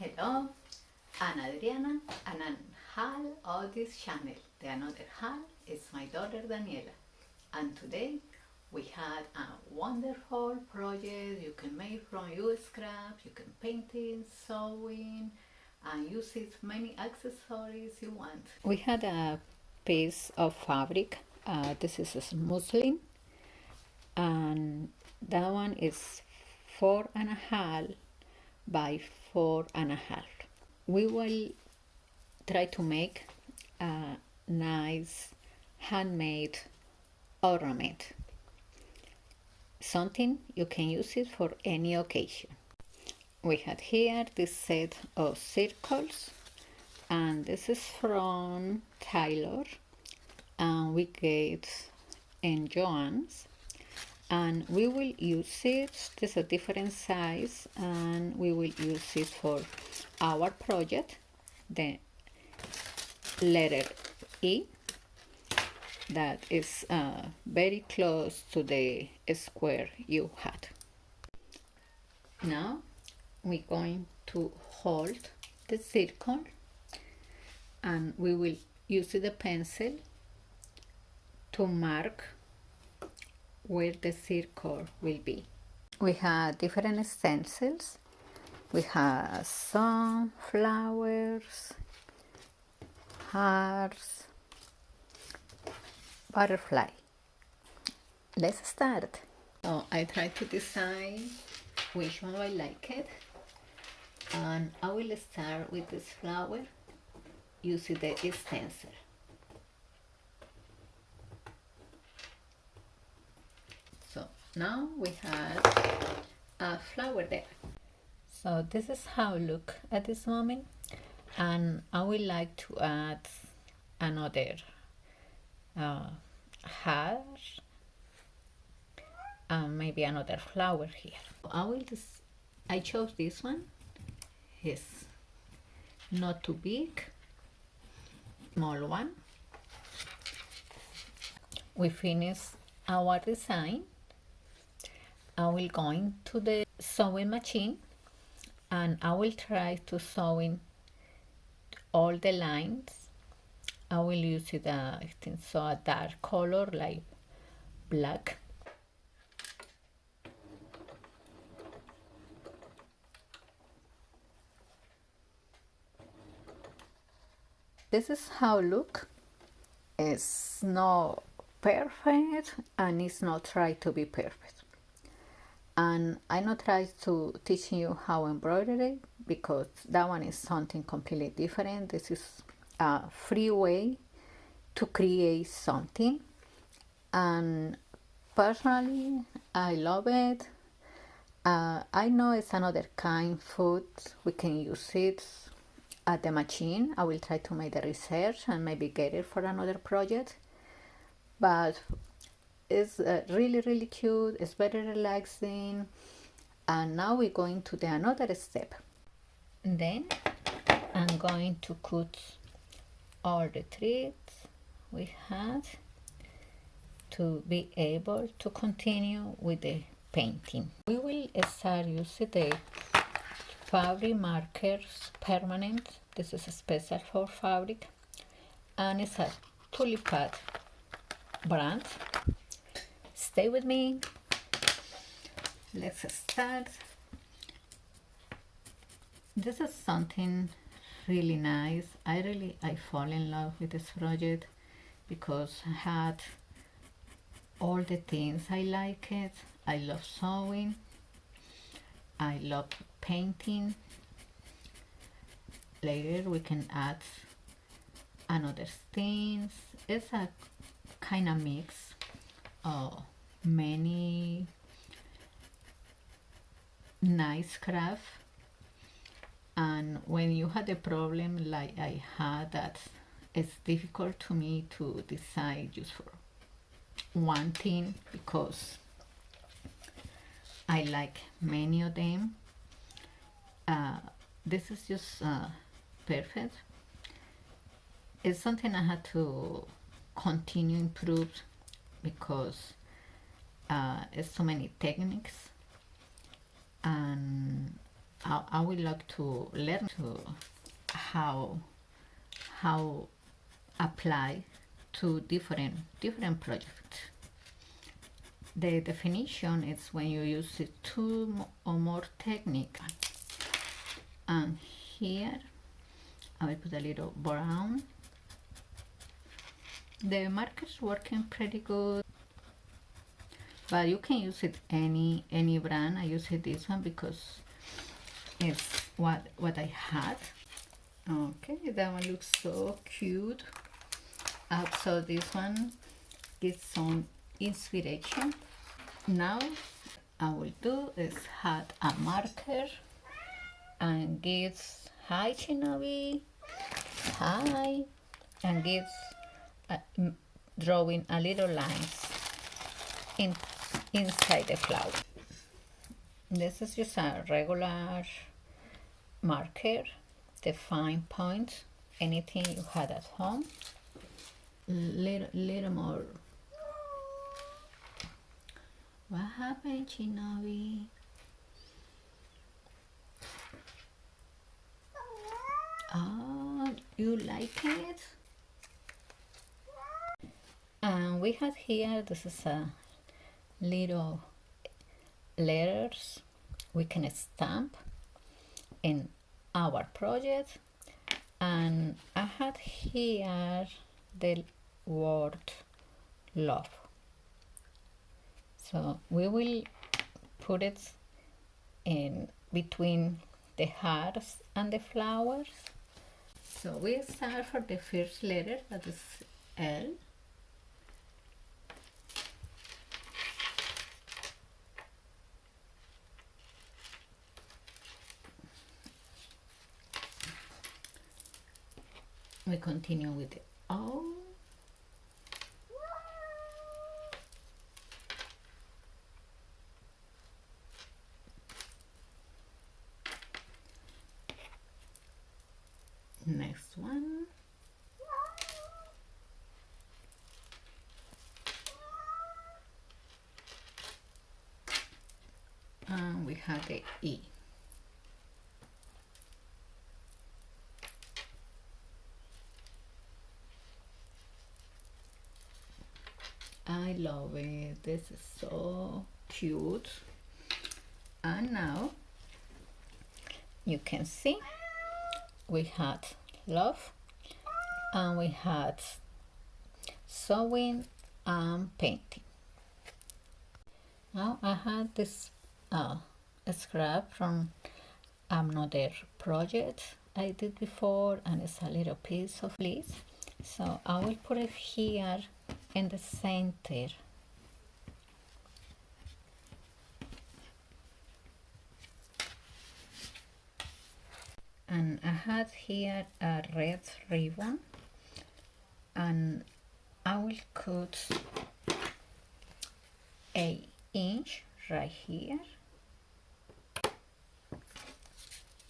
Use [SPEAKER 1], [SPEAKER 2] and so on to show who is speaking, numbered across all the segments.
[SPEAKER 1] Hello, I'm Adriana and I'm half of this channel. The another half is my daughter Daniela. And today we had a wonderful project you can make from your scraps. You can painting, sewing, and use it many accessories you want. We had a piece of fabric. This is muslin, and that one is 4.5 by 4.5. We will try to make a nice handmade ornament, something you can use it for any occasion. We had here this set of circles, and this is from Taylor, and we get in Joann's, and we will use it. This is a different size, and we will use it for our project, the letter E, that is very close to the square you had. Now we're going to hold the circle, and we will use the pencil to mark where the circle will be. We have different stencils. We have some flowers, hearts, butterfly. Let's start. So I try to decide which one I like it, and I will start with this flower using the stencil. So now we have a flower there. So this is how it look at this moment, and I would like to add another heart and maybe another flower here. I chose this one. It's not too big, small one. We finish our design. I will go into the sewing machine, and I will try to sew in all the lines. I will use it I think so a dark color like black. This is how it look. It's not perfect, and it's not try to be perfect. And I not try to teach you how embroidery, because that one is something completely different. This is a free way to create something, and personally I love it. I know it's another kind food. We can use it at the machine. I will try to make the research and maybe get it for another project, but it's really cute. It's very relaxing. And now we're going to the another step. Then I'm going to cut all the threads we had to be able to continue with the painting. We will start using the fabric markers permanent. This is a special for fabric, and it's a tulipad brand. Stay with me. Let's start. This is something really nice. I fall in love with this project because I had all the things I like it. I love sewing. I love painting. Later we can add another things. It's a kind of mix of many nice craft. And when you had a problem like I had, that it's difficult to me to decide just for one thing, because I like many of them. This is just perfect. It's something I had to continue improve, because it's so many techniques, and I would like to learn to how apply to different projects. The definition is when you use two or more techniques. And here I will put a little brown. The marker's working pretty good, but you can use it any brand. I use it this one because it's what I had. Okay, that one looks so cute. So this one gives some inspiration. Now I will do is add a marker and gives hi Shinobi, hi, and gives drawing a little lines inside the flower. This is just a regular marker, define points, anything you had at home. Little more. What happened, Shinobi? Oh, you like it? And we have here, this is a little letters we can stamp in our project. And I had here the word love. So we will put it in between the hearts and the flowers. So we start for the first letter, that is L. We continue with the O. Next one. And we have the E. I love it. This is so cute. And now you can see we had love and we had sewing and painting. Now I had this scrap from another project I did before, and it's a little piece of lace. So I will put it here in the center. And I had here a red ribbon, and I will cut 1 inch right here,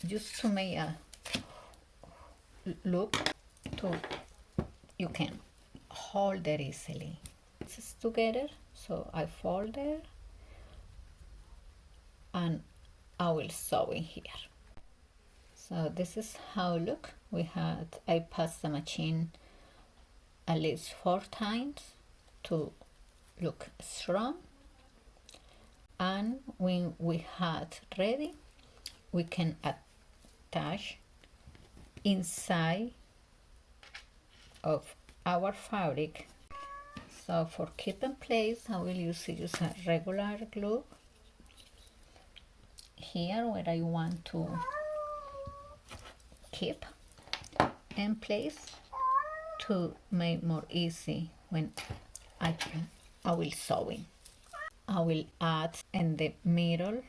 [SPEAKER 1] just to make a look to you can hold it easily. It's together, so I fold it and I will sew in here. So this is how it look. I passed the machine at least 4 times to look strong, and when we had ready, we can attach inside of our fabric. So for keep in place, I will use a regular glue here where I want to keep in place to make more easy when I will sewing. I will add in the middle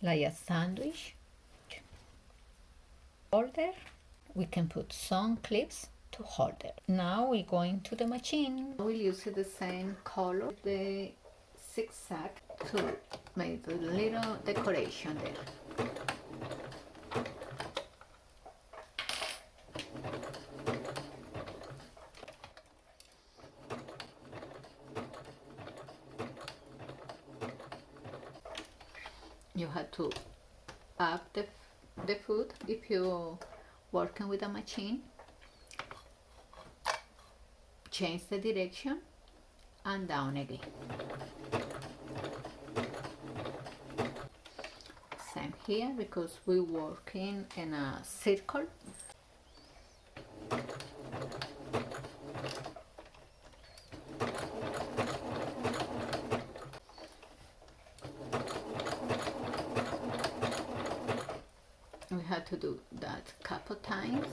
[SPEAKER 1] like a sandwich holder. We can put some clips to hold it. Now we go into the machine. I will use the same color, the zigzag, to make the little decoration there. You have to up the food if you working with a machine. Change the direction and down again. Same here because we're working in a circle. We had to do that a couple times.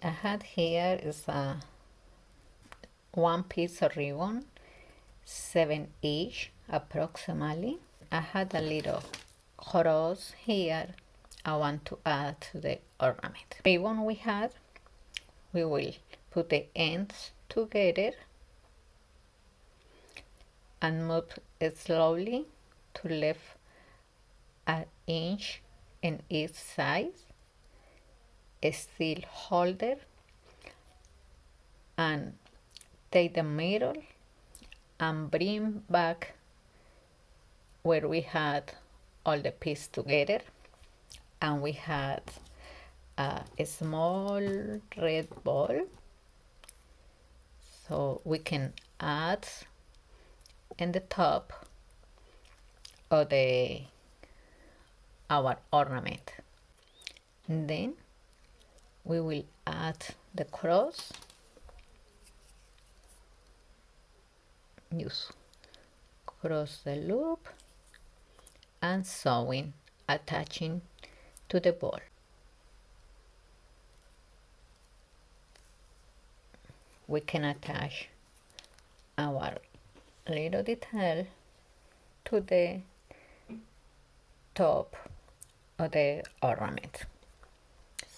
[SPEAKER 1] I had here is a one piece of ribbon, 7 inch approximately. I had a little cross here. I want to add to the ornament. Ribbon we had, we will put the ends together and move it slowly to left an inch in each side. Still hold it and take the middle and bring back where we had all the pieces together, and we had a small red ball, so we can add in the top of our ornament. And then we will add the cross. Use cross the loop and sewing, attaching to the ball. We can attach our little detail to the top of the ornament.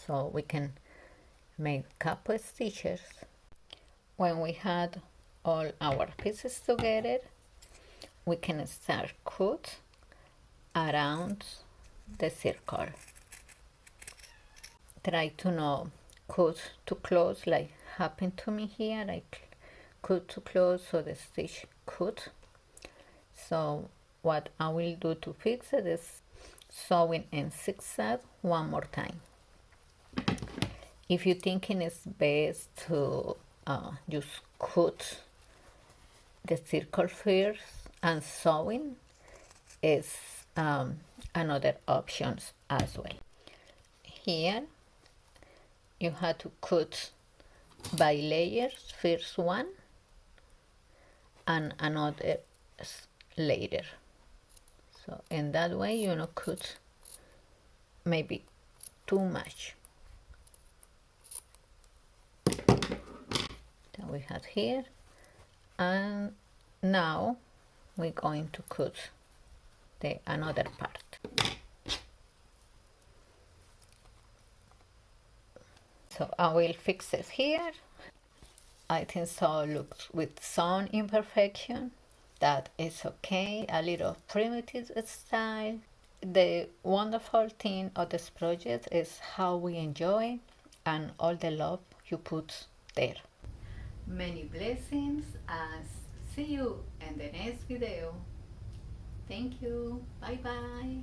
[SPEAKER 1] So we can make a couple stitches. When we had all our pieces together, we can start cut around the circle. Try to not cut too close like happened to me here. I cut too close so the stitch cut. So what I will do to fix it is sewing in zigzag one more time. If you're thinking it's best to just cut the circle first and sewing, is another options as well. Here you have to cut by layers, first one and another later. So in that way you don't cut maybe too much. That we have here, and now we're going to cut the another part. So I will fix it here. I think so looks with some imperfection. That is okay, a little primitive style. The wonderful thing of this project is how we enjoy and all the love you put there. Many blessings and see you in the next video. Thank you. Bye bye.